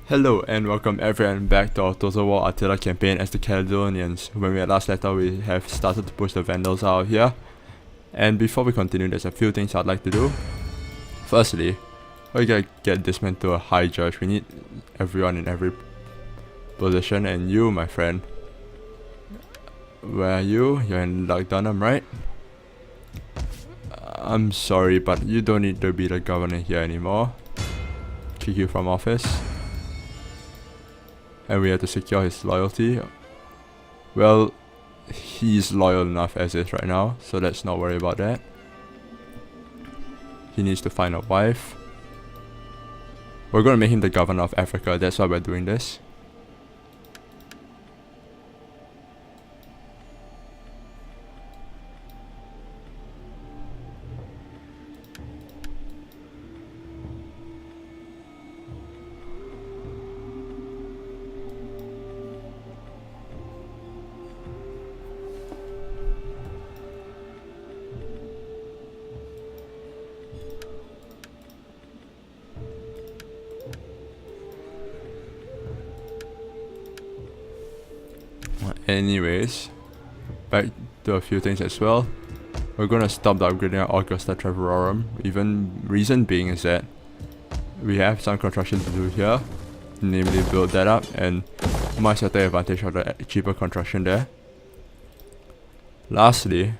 Hello and welcome everyone back to our Total War Attila campaign as the Caledonians. When we had last left out, we have started to push the Vandals out here. And before we continue, there's a few things I'd like to do. Firstly, we gotta get this man to a high judge. We need everyone in every position, and you, my friend. Where are you? You're in Caledonian, right? I'm sorry, but you don't need to be the governor here anymore. Kick you from office. And we have to secure his loyalty. Well, he's loyal enough as is right now, so let's not worry about that. He needs to find a wife. We're gonna make him the governor of Africa, that's why we're doing this. Anyways, back to a few things as well. We're gonna stop the upgrading of Augusta Trevorum. Reason being is that we have some construction to do here, namely build that up, and might as well take advantage of the cheaper construction there. Lastly,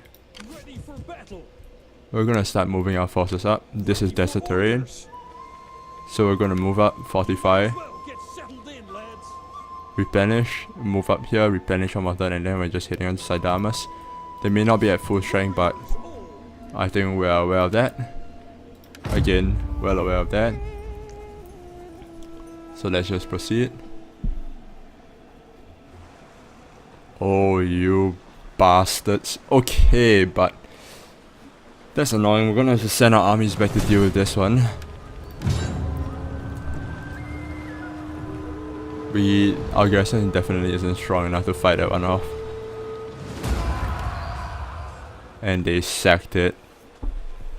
we're gonna start moving our forces up. This is desert terrain, so we're gonna move up, fortify, replenish, move up here, replenish one more turn, and then we're just hitting on Sidamus. They may not be at full strength, but I think we are aware of that. Again, well aware of that. So let's just proceed. Oh, you bastards. Okay, but that's annoying. We're gonna have to send our armies back to deal with this one. Our garrison definitely isn't strong enough to fight that one off. And they sacked it.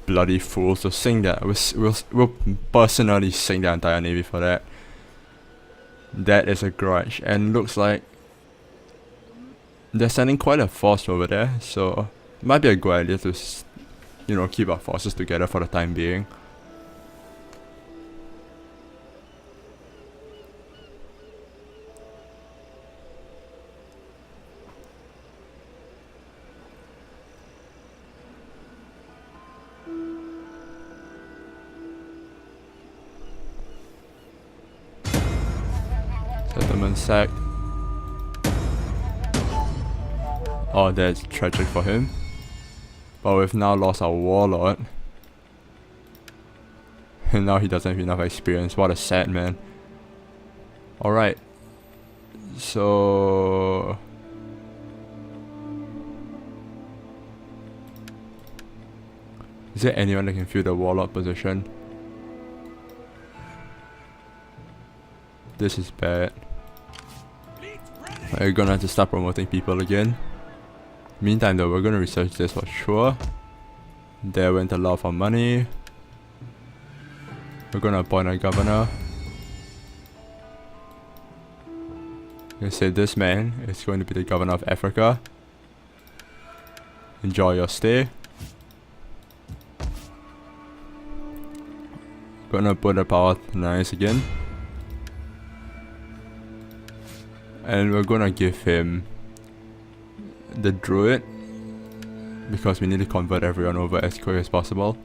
Bloody fools. So sing that. We'll personally sing the entire navy for that. That is a grudge. And looks like they're sending quite a force over there. So it might be a good idea to, keep our forces together for the time being. Settlement sacked. Oh, that's tragic for him. But we've now lost our warlord. And now he doesn't have enough experience. What a sad man. Alright. So... is there anyone that can fill the warlord position? This is bad. We're gonna have to start promoting people again. Meantime though, we're gonna research this for sure. There went a lot of money. We're gonna appoint a governor. I say this man is going to be the governor of Africa. Enjoy your stay. Gonna put the power nice again. And we're gonna give him the druid, because we need to convert everyone over as quick as possible.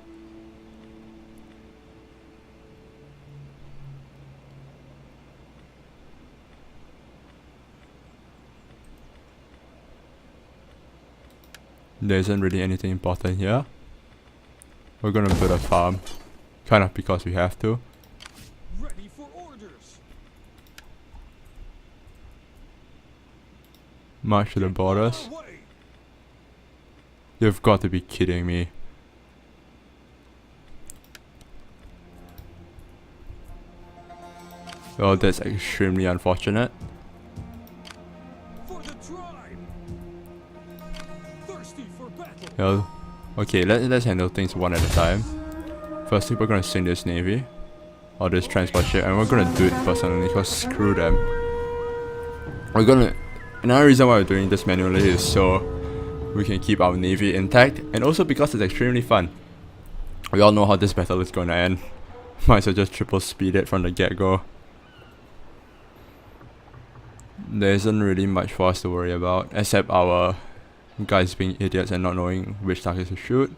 There isn't really anything important here. We're gonna build a farm, kind of because we have to. March to the borders. You've got to be kidding me. Oh, that's extremely unfortunate. Well, okay, let's handle things one at a time. Firstly, we're gonna sink this navy. or this transport ship, and we're gonna do it personally because screw them. Another reason why we're doing this manually is so we can keep our navy intact, and also because it's extremely fun. We all know how this battle is gonna end. Might as well just triple speed it from the get-go. There isn't really much for us to worry about, except our guys being idiots and not knowing which targets to shoot.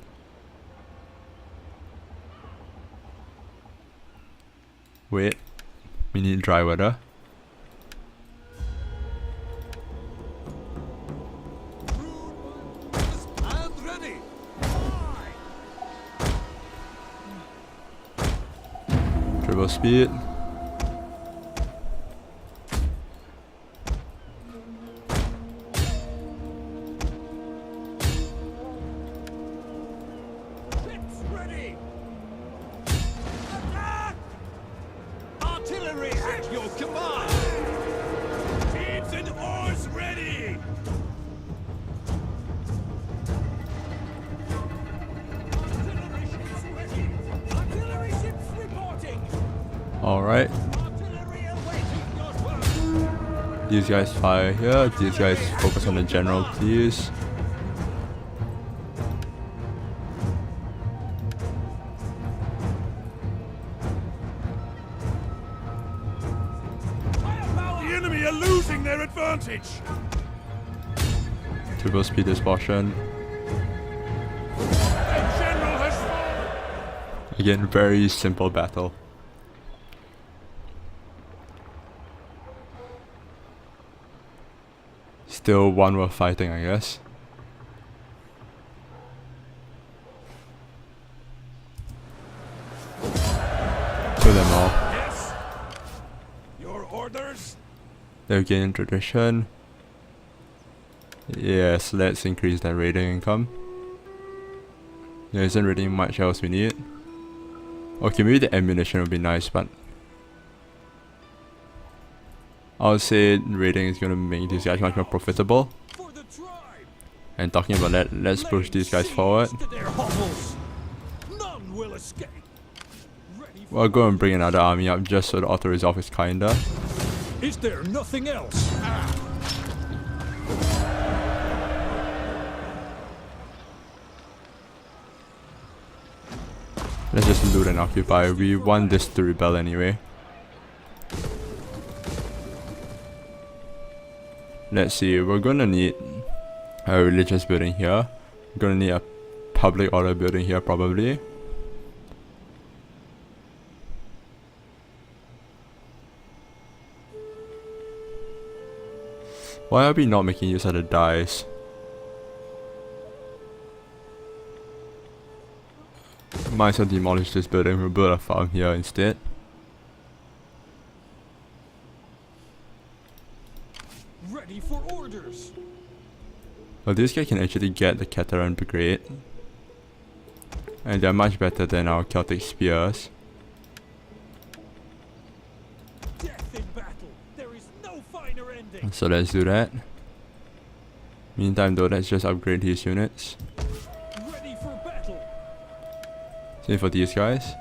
Wait, we need dry weather. Triple speed. Ready. Attack! Artillery at your command. Teams and oars ready. Artillery ships ready. Artillery ships reporting. Alright. Artillery awaiting your word. These guys fire here. These guys focus on the general, please. The enemy are losing their advantage. Triple speed this portion. The general has fallen. Again, very simple battle. Still one worth fighting, I guess. Kill them all. Yes. Your orders. They're gaining tradition. Yes, let's increase that raiding income. There isn't really much else we need. Okay, maybe the ammunition would be nice, but I would say raiding is gonna make these guys much more profitable. For the tribe. And talking about that, let's push these guys forward. To their hovels. None will escape. Ready for We'll go and bring another army up just so the auto resolve is kinda. Is there nothing else? Let's just loot and occupy. We want this to rebel anyway. Let's see, we're gonna need a religious building here. We're gonna need a public order building here probably. Why are we not making use of the dice? Might as well demolish this building, we'll build a farm here instead. Ready for orders. Well, this guy can actually get the Caledonian Brigade. And they're much better than our Celtic Spears. Death in battle. There is no finer ending. So let's do that. Meantime though, let's just upgrade these units. Ready for battle. Same for these guys.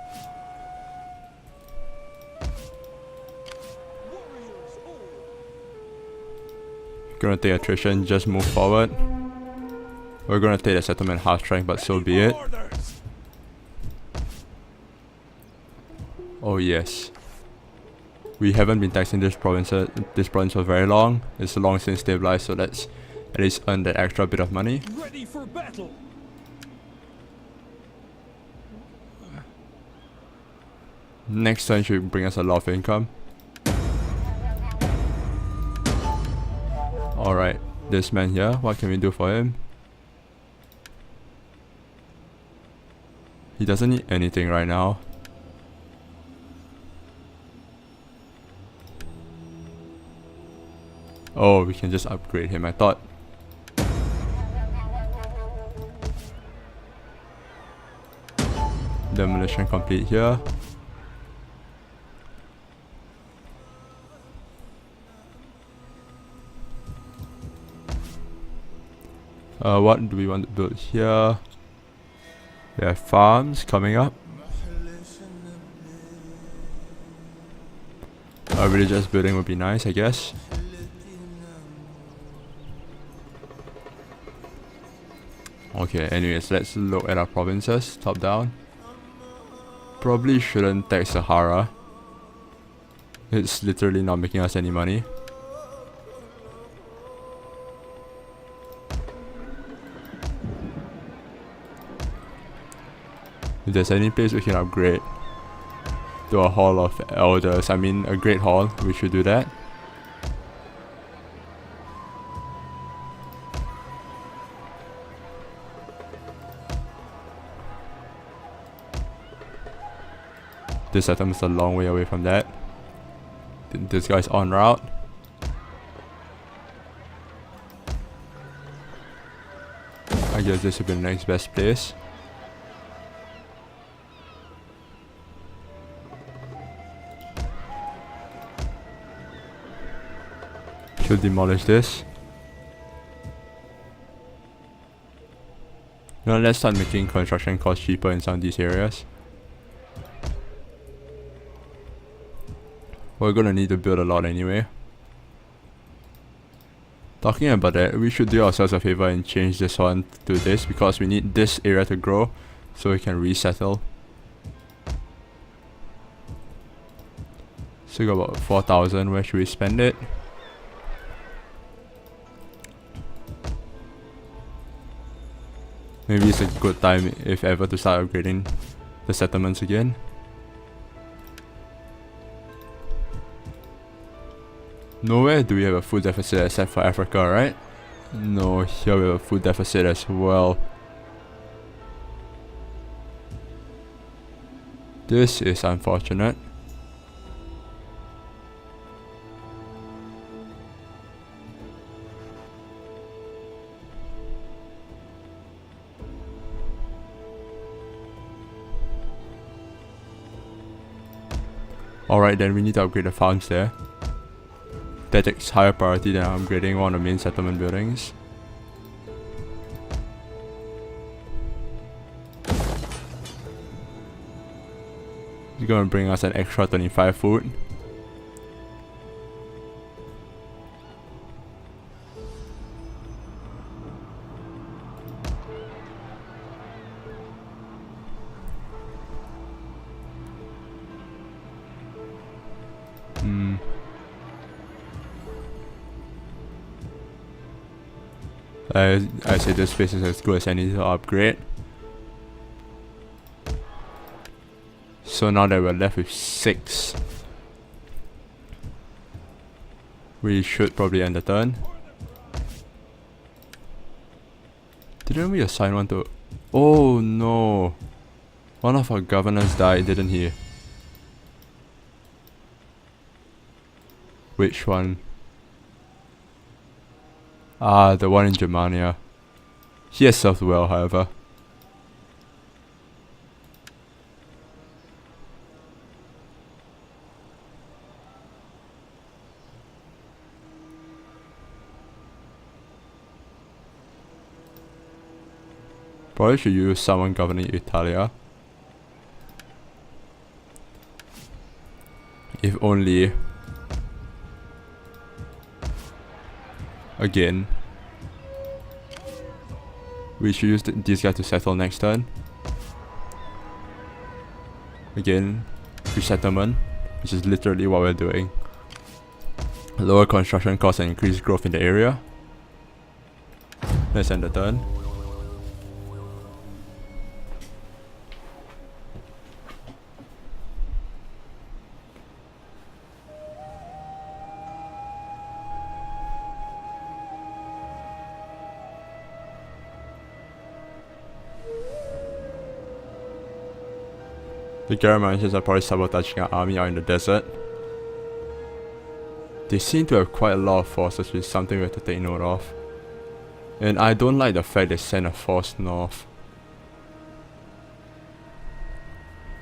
Warriors all. Gonna take attrition, just move forward. We're gonna take the settlement half strength, but so be it. Orders. Oh yes. We haven't been taxing this province for very long. It's long since stabilized, so let's at least earn that extra bit of money. Ready for battle. Next turn should bring us a lot of income. Alright, this man here, what can we do for him? He doesn't need anything right now. Oh, we can just upgrade him, I thought. Demolition complete here. What do we want to build here? We have farms coming up. A religious building would be nice, I guess. Okay, anyways, let's look at our provinces, top down. Probably shouldn't tax Sahara. It's literally not making us any money. If there's any place we can upgrade to a hall of elders, I mean a great hall, we should do that. This item is a long way away from that. This guy's en route. I guess this would be the next best place. Should demolish this. Now let's start making construction costs cheaper in some of these areas. We're gonna need to build a lot anyway. Talking about that, we should do ourselves a favor and change this one to this because we need this area to grow so we can resettle. So we got about 4,000, where should we spend it? Maybe it's a good time, if ever, to start upgrading the settlements again. Nowhere do we have a food deficit except for Africa, right? No, here we have a food deficit as well. This is unfortunate. Alright, then we need to upgrade the farms there. That takes higher priority than upgrading one of the main settlement buildings. It's gonna bring us an extra 25 food. I say this space is as good as any to upgrade. So now that we're left with 6, we should probably end the turn. Didn't we assign one to... Oh no! One of our governors died, didn't he? Which one? Ah, the one in Germania. He has served well, however. Probably should use someone governing Italia. If only... Again, we should use these guys to settle next turn. Again, resettlement, which is literally what we're doing. Lower construction costs and increased growth in the area. Let's end the turn. The Garamantians are probably sabotaging our army out in the desert. They seem to have quite a lot of forces, which is something we have to take note of. And I don't like the fact they sent a force north.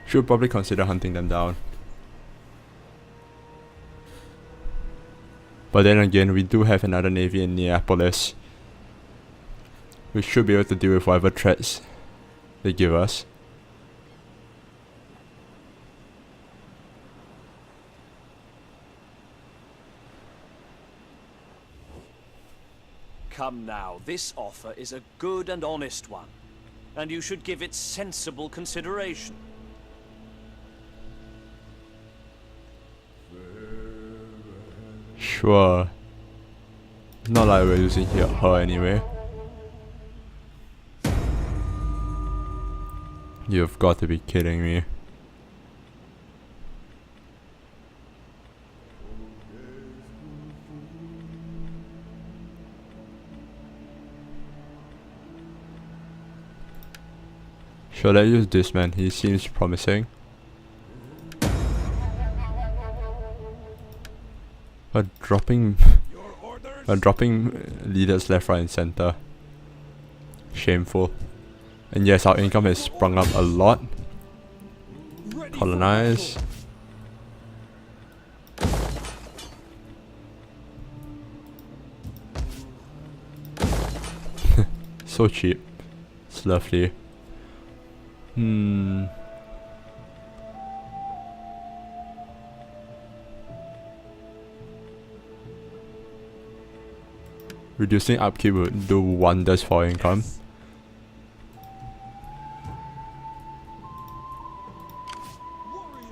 Should probably consider hunting them down. But then again, we do have another navy in Neapolis. We should be able to deal with whatever threats they give us. Come now, this offer is a good and honest one, and you should give it sensible consideration. Sure. Not like we're using her anyway. You've got to be kidding me. Should I use this man? He seems promising. But dropping leaders left, right and center. Shameful. And yes, our income has sprung up a lot. Colonize. So cheap. It's lovely. Reducing upkeep would do wonders for income.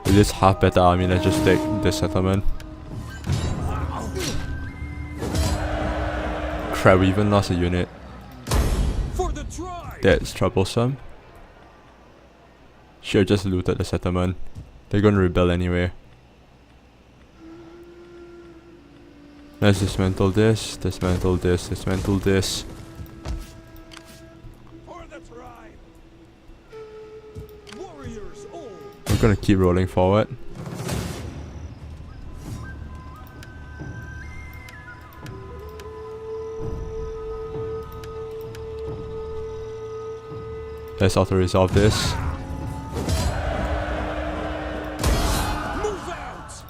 With this half better army, let's just take the settlement. Crap, we even lost a unit. That's troublesome. Should've just looted the settlement. They're gonna rebel anyway. Let's dismantle this, dismantle this, dismantle this. We're gonna keep rolling forward. Let's auto-resolve this. Move out!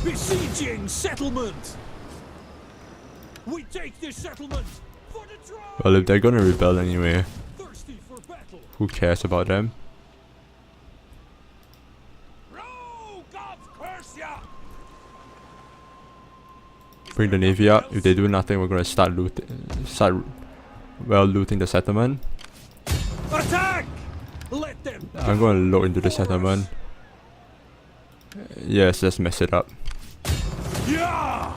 Besieging settlement! We take this settlement for the tribe! Well, if they're gonna rebel anyway, Thirsty for battle! who cares about them? Bring the navy up. If they do nothing, we're gonna start looting the settlement. Attack! Let them I'm gonna load into the settlement. Yes, let's mess it up. Yeah!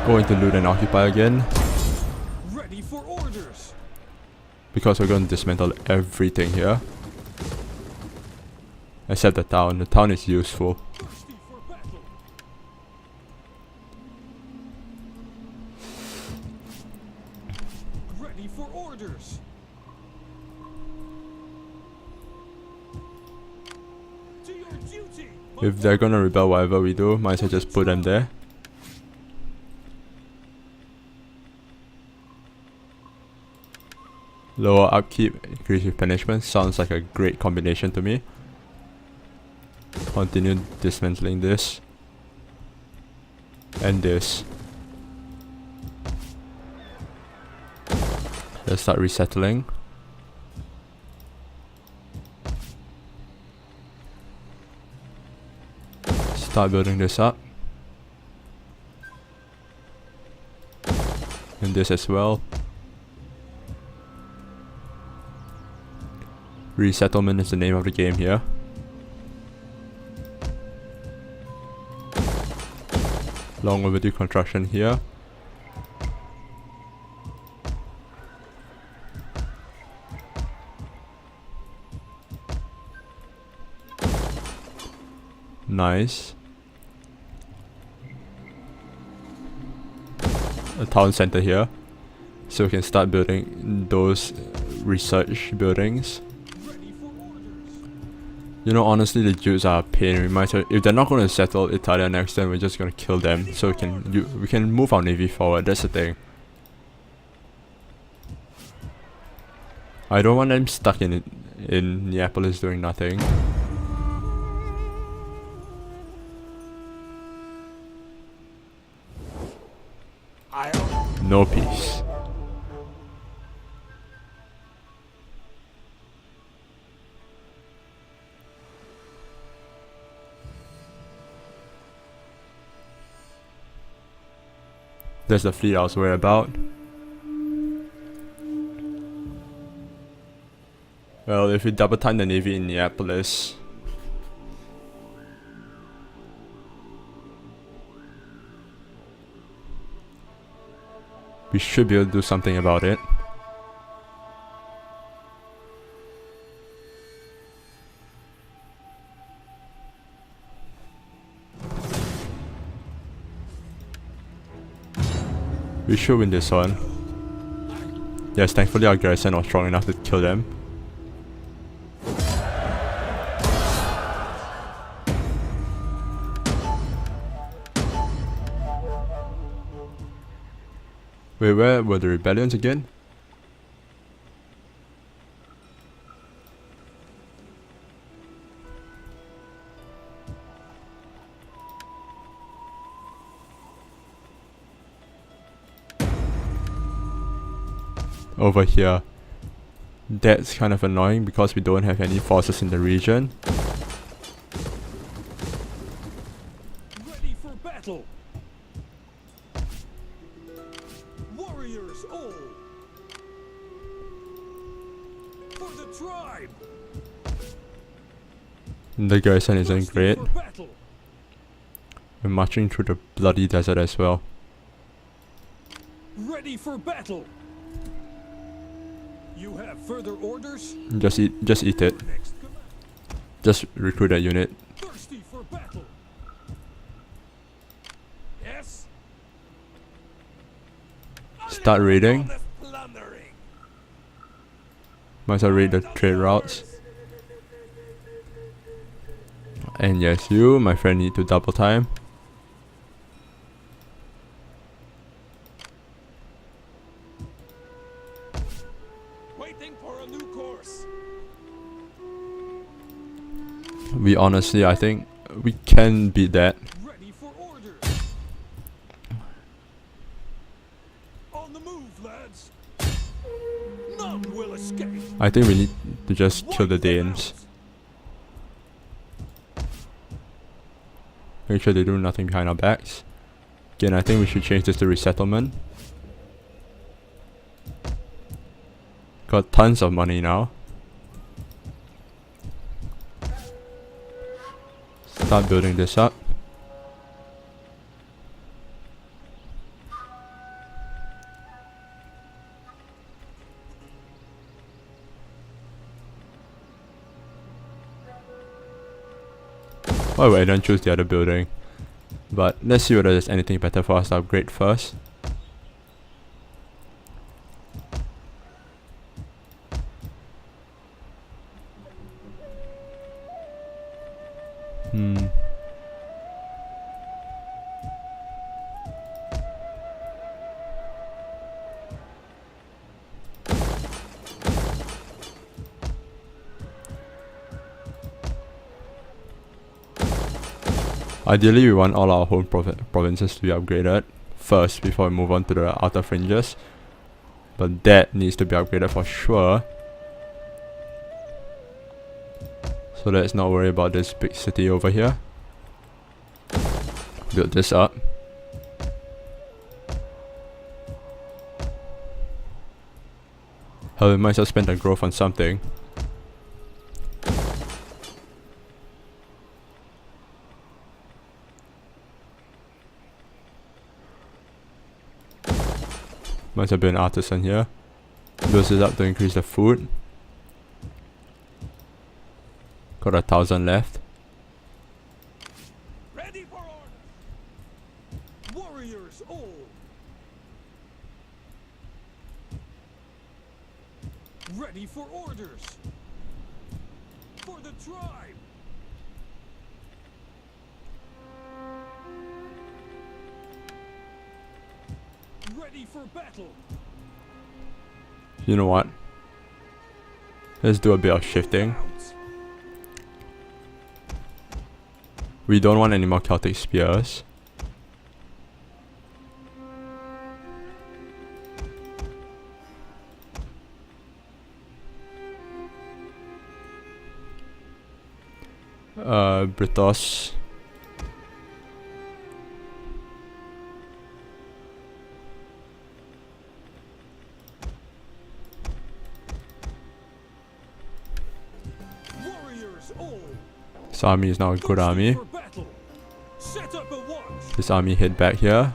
Going to loot and occupy again. Ready for orders! Because we're gonna dismantle everything here. Except the town. The town is useful. Thirsty for battle! Ready for orders! To your duty! If they're gonna rebel whatever we do, might as well just put them there. Lower upkeep, increase replenishment. Sounds like a great combination to me. Continue dismantling this. And this. Let's start resettling. Start building this up. And this as well. Resettlement is the name of the game here. Long overdue construction here. Nice. A town center here. So we can start building those research buildings. You know, honestly, the Jews are a pain. We might, if they're not going to settle Italia next, then we're just going to kill them. So we can move our navy forward. That's the thing. I don't want them stuck in Neapolis doing nothing. No peace. There's the fleet I was worried about. Well, if we double time the navy in Neapolis, we should be able to do something about it. We should win this one. Yes, thankfully our garrison was strong enough to kill them. Wait, where were the rebellions again? Over here. That's kind of annoying because we don't have any forces in the region. Ready for battle. Warriors all. For the tribe. The garrison isn't Thirsty great. for battle. We're marching through the bloody desert as well. Ready for battle. You have further orders? Just eat it. Next command. Just recruit that unit. Thirsty for battle. Yes. Start raiding. Might as well raid the trade routes. And yes, you, my friend, need to double time. Waiting for a new course. We honestly, I think we can beat that. Ready for orders. On the move, lads. None will escape. I think we need to just kill the Danes. Make sure they do nothing behind our backs. Again, I think we should change this to resettlement. Got tons of money now. Start building this up. Oh wait, I don't choose the other building. But let's see whether there's anything better for us to upgrade first. Ideally, we want all our home provinces to be upgraded first before we move on to the outer fringes. But that needs to be upgraded for sure. So let's not worry about this big city over here. Build this up. Hell, we might as well spend the growth on something. Might as well be an artisan here. Builds this up to increase the food. Got 1,000 left. Ready for orders. Warriors all. Ready for orders. For the tribe. Ready for battle. You know what? Let's do a bit of shifting. We don't want any more Celtic spears. Britos. This army is now a good army. For battle. Set up a watch. This army head back here.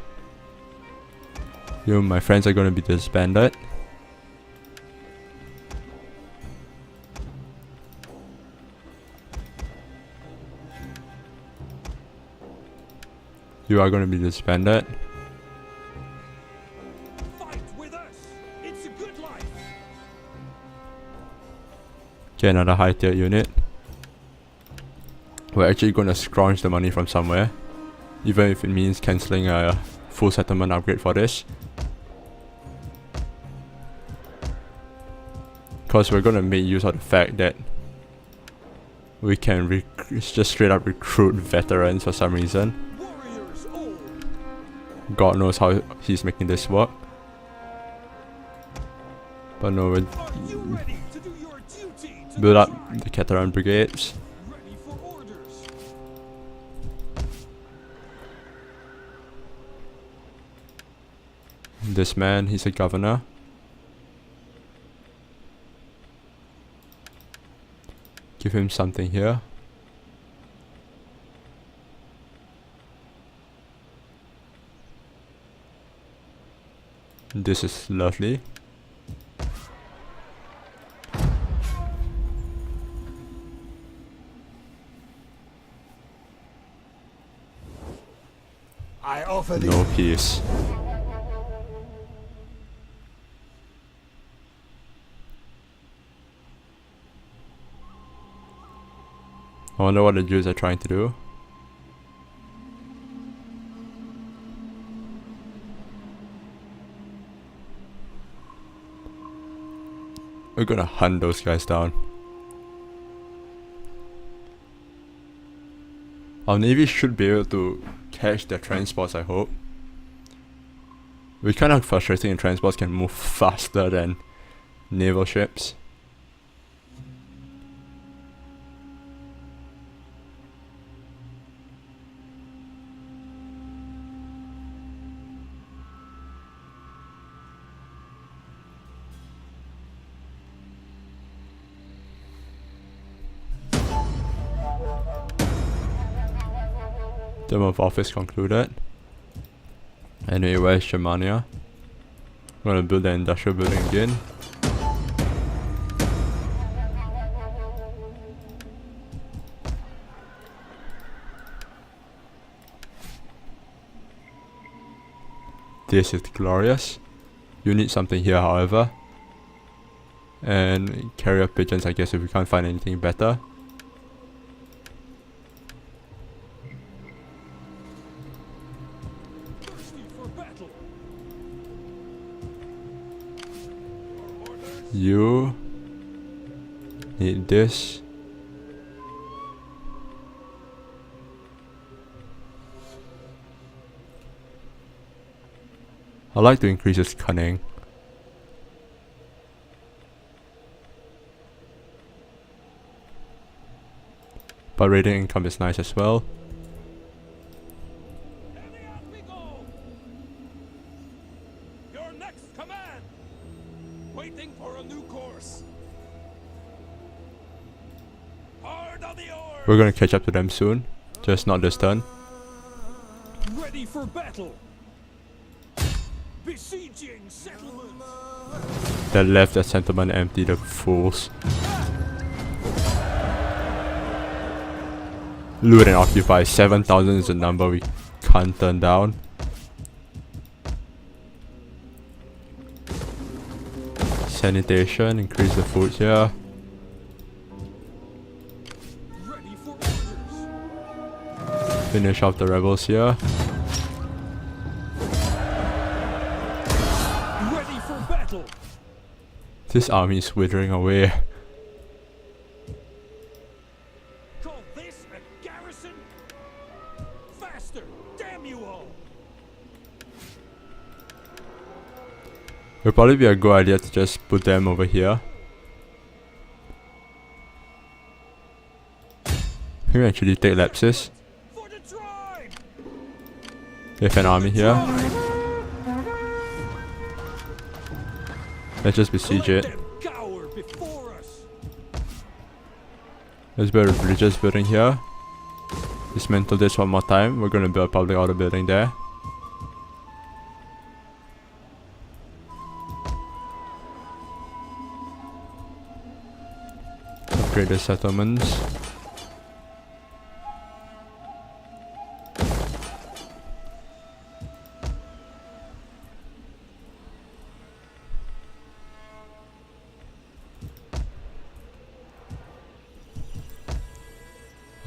You, my friends, are going to be disbanded. You are going to be disbanded. Fight with us. It's a good life. Get another high tier unit. We're actually going to scrounge the money from somewhere, even if it means cancelling a full settlement upgrade for this. Because we're going to make use of the fact that we can just straight up recruit veterans for some reason. Warriors old. God knows how he's making this work. But no, we'll Are you ready to do your duty to build the up tribe? the Caledonian brigades. Ready for orders. This man, he's a governor. Give him something here. This is lovely. I offer thee. No peace. I wonder what the Jews are trying to do. We're gonna hunt those guys down. Our navy should be able to catch their transports, I hope. We're kind of frustrating and transports can move faster than naval ships. Term of office concluded. Anyway, where's Germania? I'm gonna build the industrial building again. This is glorious. You need something here, however. And carrier pigeons, I guess, if we can't find anything better. Thirsty for battle. You need this. I like to increase its cunning. But rating income is nice as well. Heavy as we go. Your next command. Waiting for a new course. Hard on the oar. We're gonna catch up to them soon. Just not this turn. Ready for battle. Besieging settlements. They left that settlement empty, the fools. Loot and occupy. 7,000 is a number we can't turn down. Sanitation, increase the food here. Ready for orders. Finish off the rebels here. Ready for battle. This army is withering away. Call this a garrison? Faster! Damn you all! It'll probably be a good idea to just put them over here. Can we actually take lapses? For the tribe! We have an army here. Let's just besiege Let it. them cower before us. Let's build a religious building here. Dismantle this one more time. We're gonna build a public order building there. Upgrade the settlements.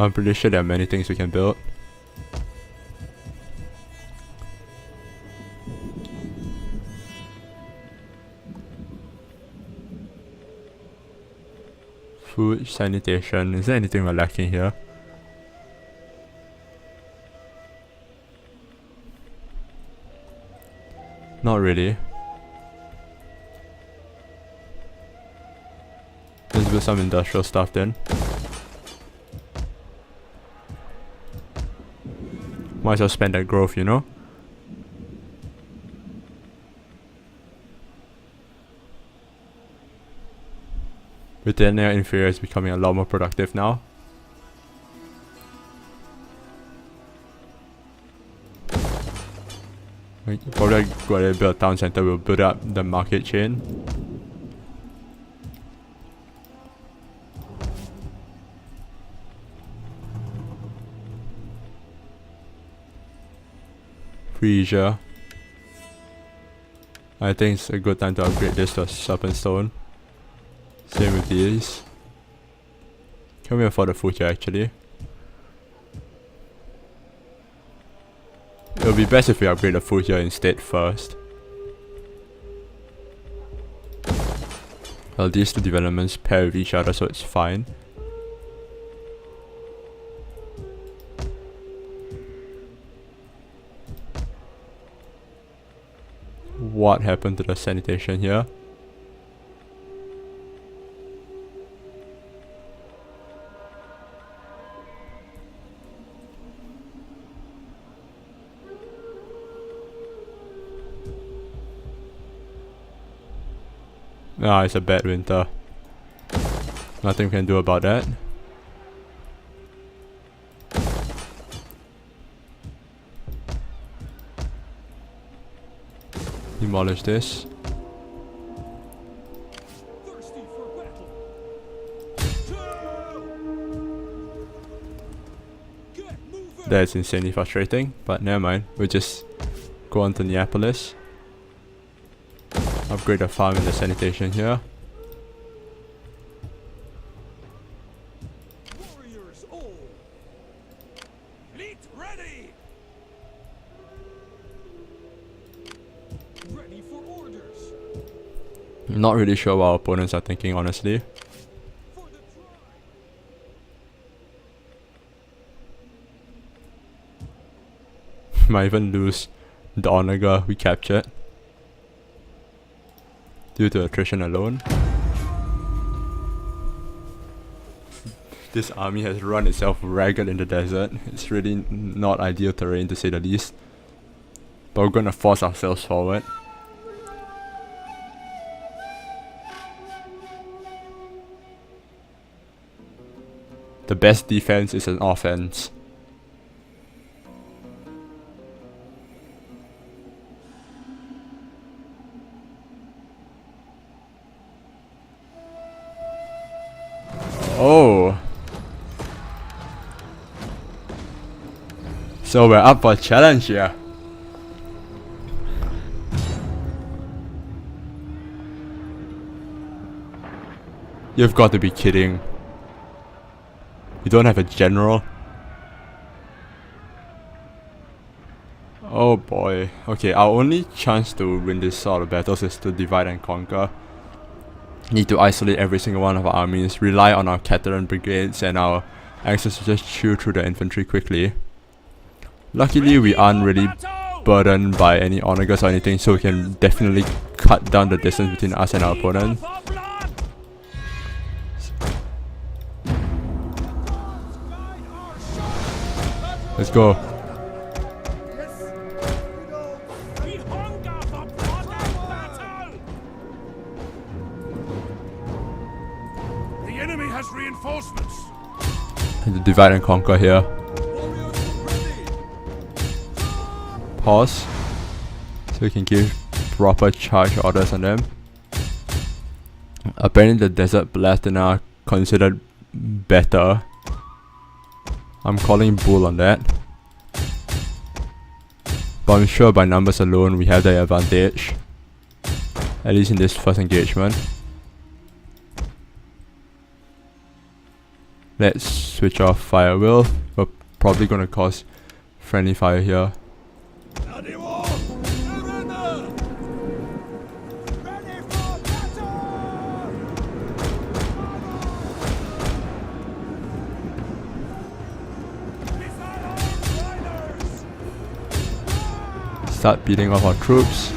I'm pretty sure there are many things we can build. Food, sanitation. Is there anything we're lacking here? Not really. Let's build some industrial stuff then. Might as well spend that growth, you know? Britannia Inferior is becoming a lot more productive now. Probably go ahead and build a town center, we'll build up the market chain. Frisia. I think it's a good time to upgrade this to a serpent stone. Same with these. Can we afford the food here actually? It would be best if we upgrade the food here instead first. Well, these two developments pair with each other, so it's fine. What happened to the sanitation here? Ah, it's a bad winter. Nothing we can do about that. Demolish this. Thirsty for battle. Get moving. That's insanely frustrating, but never mind. We'll just go on to Neapolis. Upgrade the farm and the sanitation here. Warriors all. Fleet ready. Ready for orders. I'm not really sure what our opponents are thinking, honestly. For the tribe. Might even lose the Onaga we captured due to attrition alone. This army has run itself ragged in the desert. It's really not ideal terrain to say the least. But we're gonna force ourselves forward. The best defense is an offense. Oh. So we're up for a challenge here. You've got to be kidding. You don't have a general? Oh boy. Okay, our only chance to win this sort of battles is to divide and conquer. Need to isolate every single one of our armies, rely on our Catalan brigades and our axes to just chew through the infantry quickly. Luckily we aren't really burdened by any onagers or anything, so we can definitely cut down the distance between us and our opponent. Let's go. We hunger for blood and battle. The enemy has reinforcements. Need to divide and conquer here. Warriors pause so we can give proper charge orders on them. Apparently the desert blast are considered better. I'm calling bull on that. But I'm sure by numbers alone we have the advantage. At least in this first engagement. Let's switch off fire wheel. We're probably gonna cause friendly fire here. Start beating off our troops.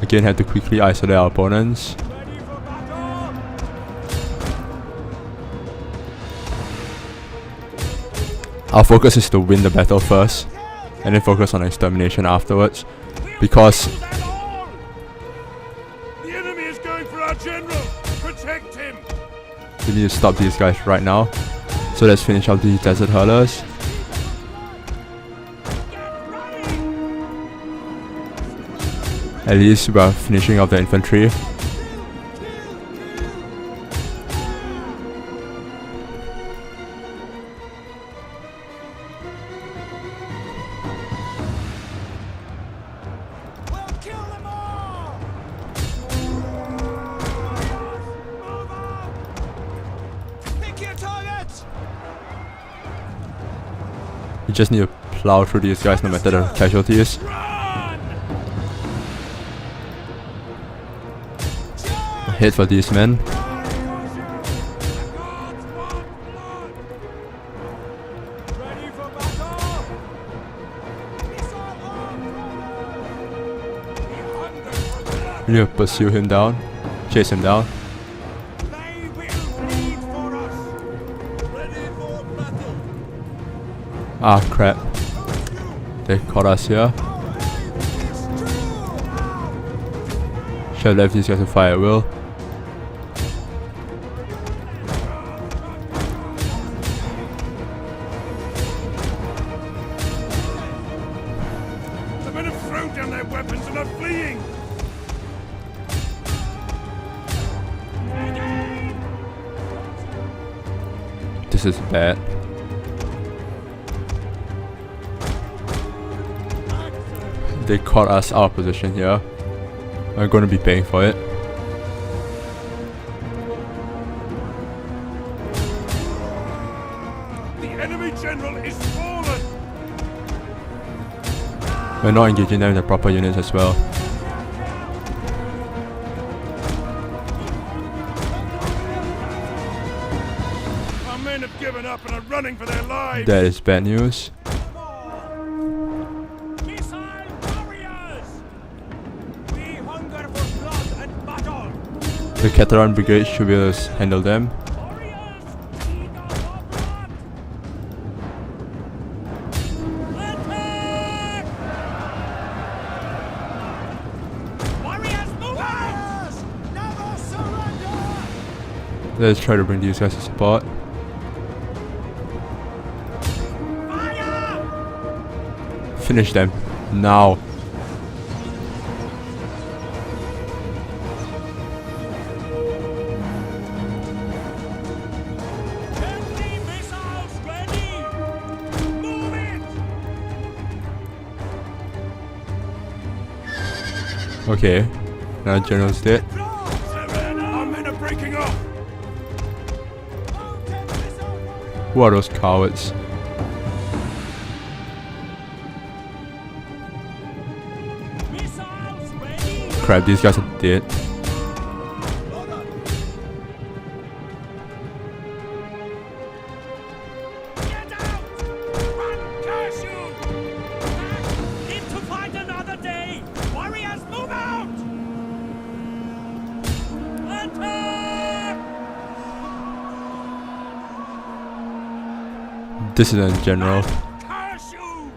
Again, have to quickly isolate our opponents. Our focus is to win the battle first, and then focus on extermination afterwards, because the enemy is going for our general. Protect him. we need to stop these guys right now. So let's finish off these desert hurlers. At least we're finishing off the infantry. We just need to plow through these guys no matter the casualties. Hit for these men. We need to pursue him down, chase him down. Ah crap, they caught us here. Should have left these guys to fire at will. The men have thrown down their weapons and are fleeing. This is bad. They caught us out of position here. We're going to be paying for it. The enemy general is fallen. We're not engaging them in the proper units as well. Our men have given up and are running for their lives. That is bad news. The Caledonian brigade should be able to handle them. Let's try to bring these guys to support. Finish them now. Okay, now general's dead. Our men are breaking off. Who are those cowards? Crap, these guys are dead. Dissident General. Curse you!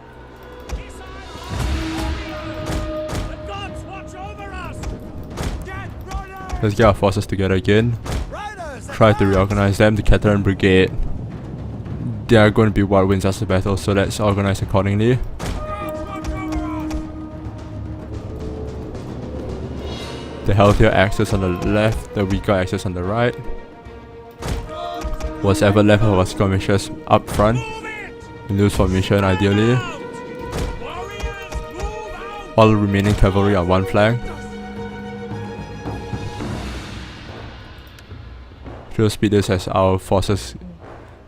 The gods watch over us! Get Let's get our forces together again. Try to reorganize them. The Catalan Brigade. They are going to be what wins us the battle, so let's organize accordingly. The healthier axis on the left, the weaker axis on the right. Whatever left of our skirmishers up front. Loose formation ideally. All remaining cavalry on one flank. Drill speed this as our forces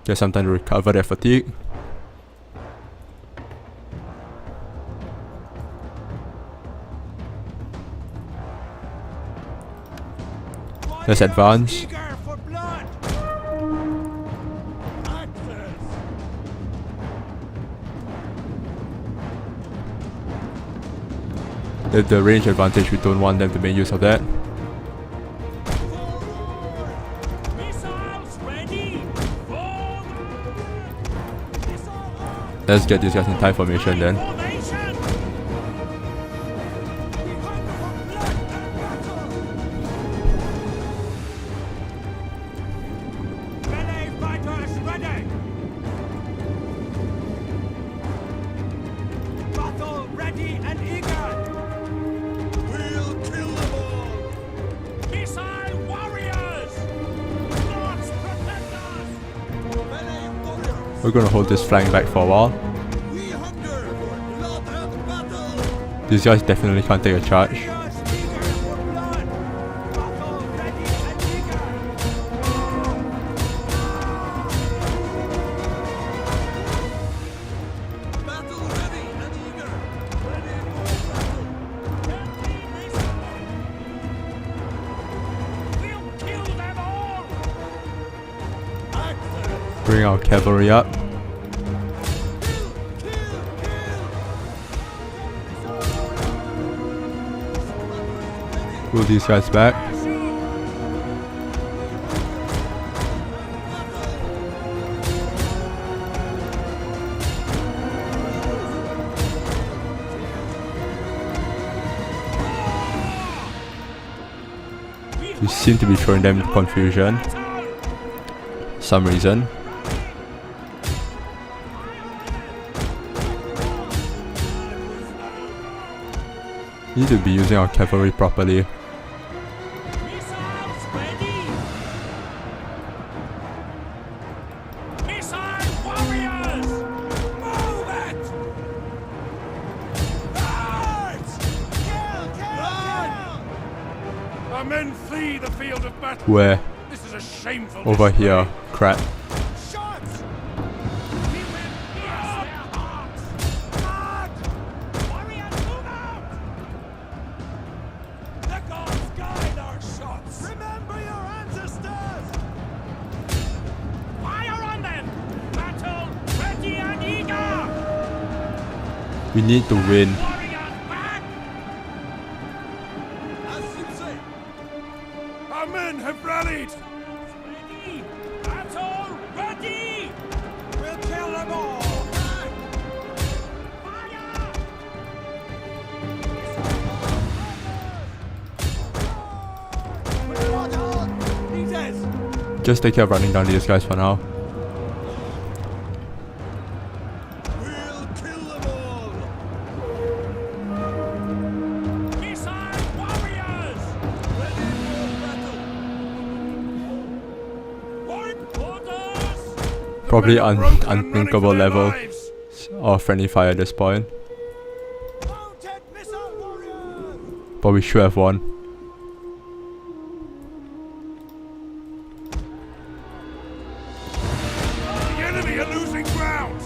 get some time to recover their fatigue. Let's advance. With the range advantage, we don't want them to make use of that. Let's get these guys in tight formation then. We're gonna hold this flank back for a while. These guys definitely can't take a charge. Bring our cavalry up. Pull these guys back. We seem to be throwing them into confusion. Some reason. Need to be using our cavalry properly. Our men flee the field of battle. Where? This is a shameful Over display. here. Crap. Shots! Warriors, move out! The gods guide our shots. Remember your ancestors! Fire on them! Battle ready and eager! We need to win. Warriors back! As you say. Our men have rallied! Ready! Battle ready! We'll kill them all! Fire! Just take care of running down these guys for now. We'll kill them all! Missile warriors! Ready for battle! Point orders! Probably Men are broken and running unthinkable for their level lives. of friendly fire at this point. Mounted missile warriors! But we should have won. The enemy are losing ground!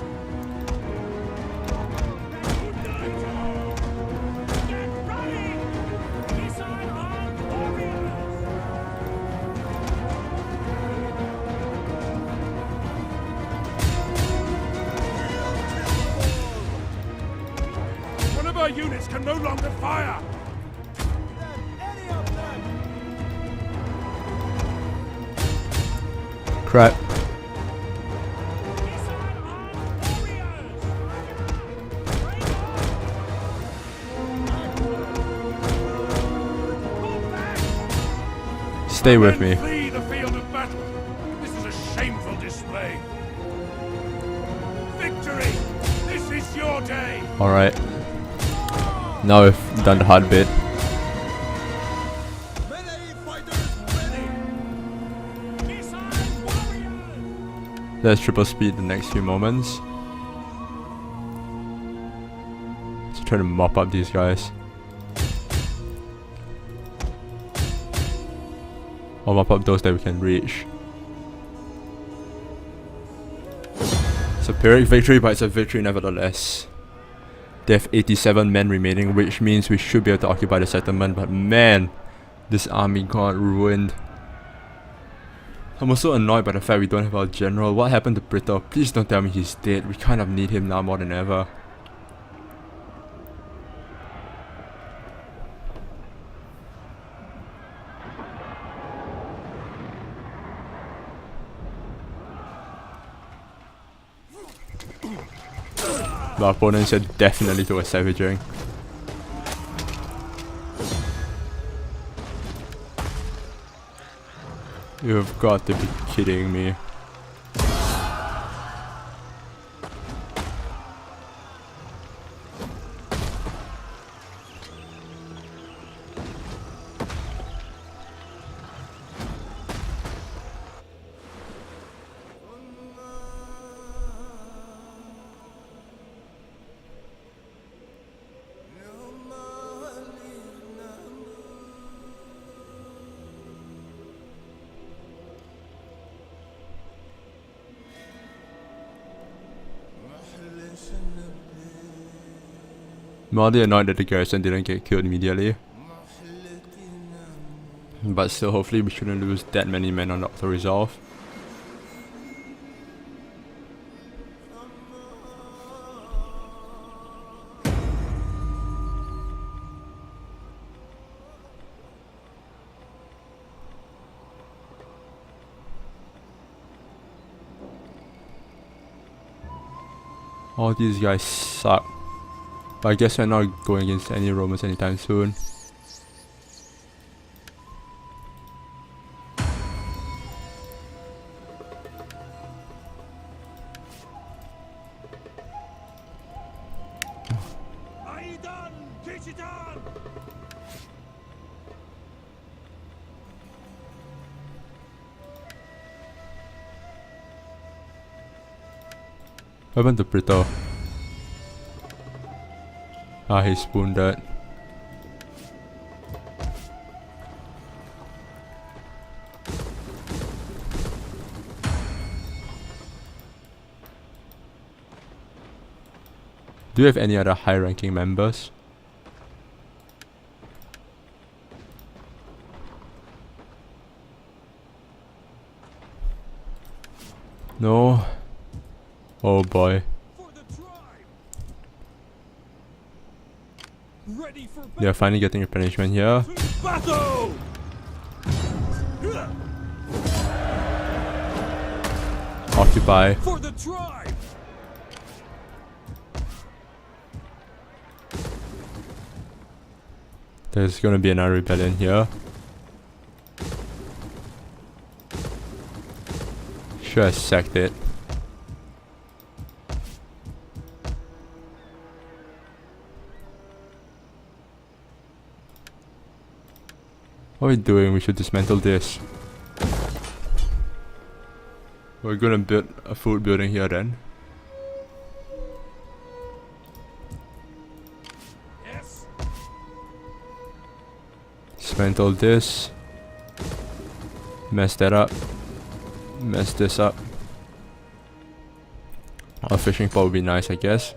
Get ready! Missile armed warriors! One of our units can no longer fire! Any of them! Crap. Stay with me. Flee the field of battle. This is a shameful display. Victory! This is your day. Alright. Now we've done the hard bit. Let's triple speed the next few moments. Let's try to mop up these guys. Or mop up those that we can reach. It's a Pyrrhic victory, but it's a victory nevertheless. They have 87 men remaining, which means we should be able to occupy the settlement, but man, this army got ruined. I'm also annoyed by the fact we don't have our general. What happened to Brito? Please don't tell me he's dead. We kind of need him now more than ever. The opponents are definitely towards savaging. You've got to be kidding me. Mildly annoyed that the garrison didn't get killed immediately. But still, hopefully we shouldn't lose that many men on the auto-resolve. All these guys suck. But I guess we're not going against any Romans anytime soon. What happened to Brito? Ah, he's wounded. Do you have any other high-ranking members? No. Oh boy. They're finally getting replenishment here. Battle! Occupy. For the tribe! There's gonna be another rebellion here. Should have sacked it. What are we doing? We should dismantle this. We're gonna build a food building here then. Yes. Dismantle this. Mess that up. Mess this up. A fishing pole would be nice, I guess.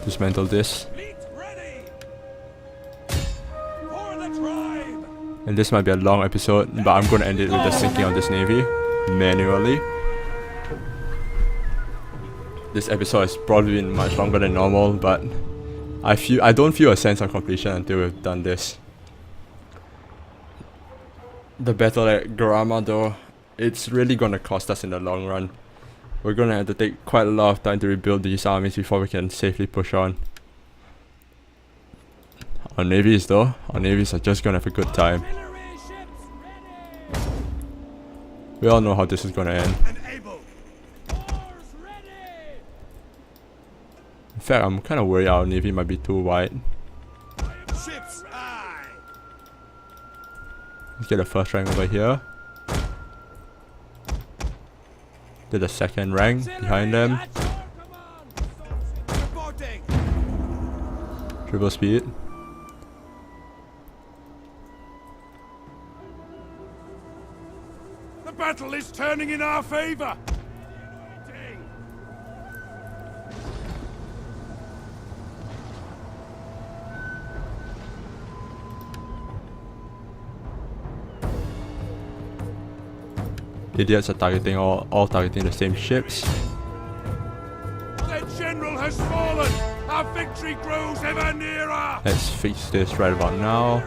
Dismantle this. Fleet ready! For the tribe! And this might be a long episode, but I'm gonna end it with the sinking of this navy manually. This episode has probably been much longer than normal, but I don't feel a sense of completion until we've done this. The battle at Garama though, it's really gonna cost us in the long run. We're gonna have to take quite a lot of time to rebuild these armies before we can safely push on. Our navies though, our navies are just gonna have a good time. Artillery ships ready! We all know how this is gonna end. And able. Oars ready. In fact, I'm kind of worried our navy might be too wide. Ships aye. Let's get the first rank over here. Get the second rank behind them. Reporting. Triple speed. The battle is turning in our favor. Idiots are targeting all targeting the same ships. The general has fallen. Our victory grows ever nearer. Let's fix this right about now.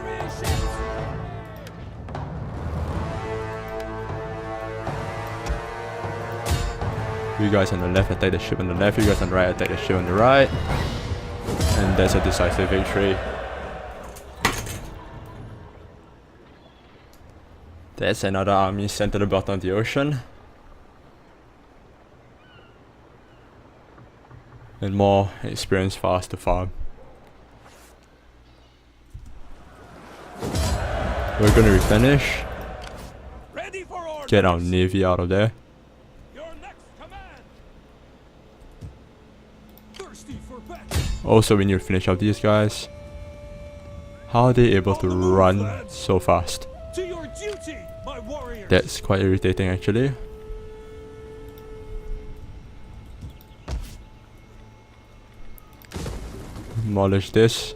You guys on the left attack the ship on the left, you guys on the right attack the ship on the right. And that's a decisive victory. There's another army sent to the bottom of the ocean. And more experience for us to farm. We're gonna replenish. Ready for orders. Get our navy out of there. Your next command. Thirsty for battle. Also, we need to finish off these guys. How are they able to run so fast? To your duty, my warriors. That's quite irritating actually. Demolish this.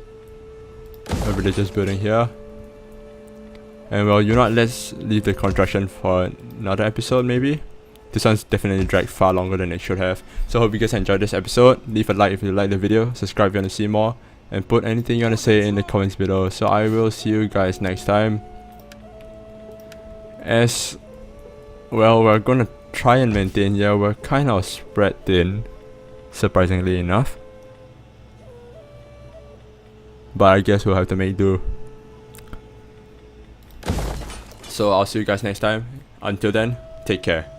A religious building here. And well, you know what, let's leave the construction for another episode maybe. This one's definitely dragged far longer than it should have. So hope you guys enjoyed this episode. Leave a like if you like the video, subscribe if you want to see more, and put anything you want to say in the comments below. So I will see you guys next time. As well, we're gonna try and maintain, yeah, we're kind of spread thin, surprisingly enough. But I guess we'll have to make do. So I'll see you guys next time. Until then, take care.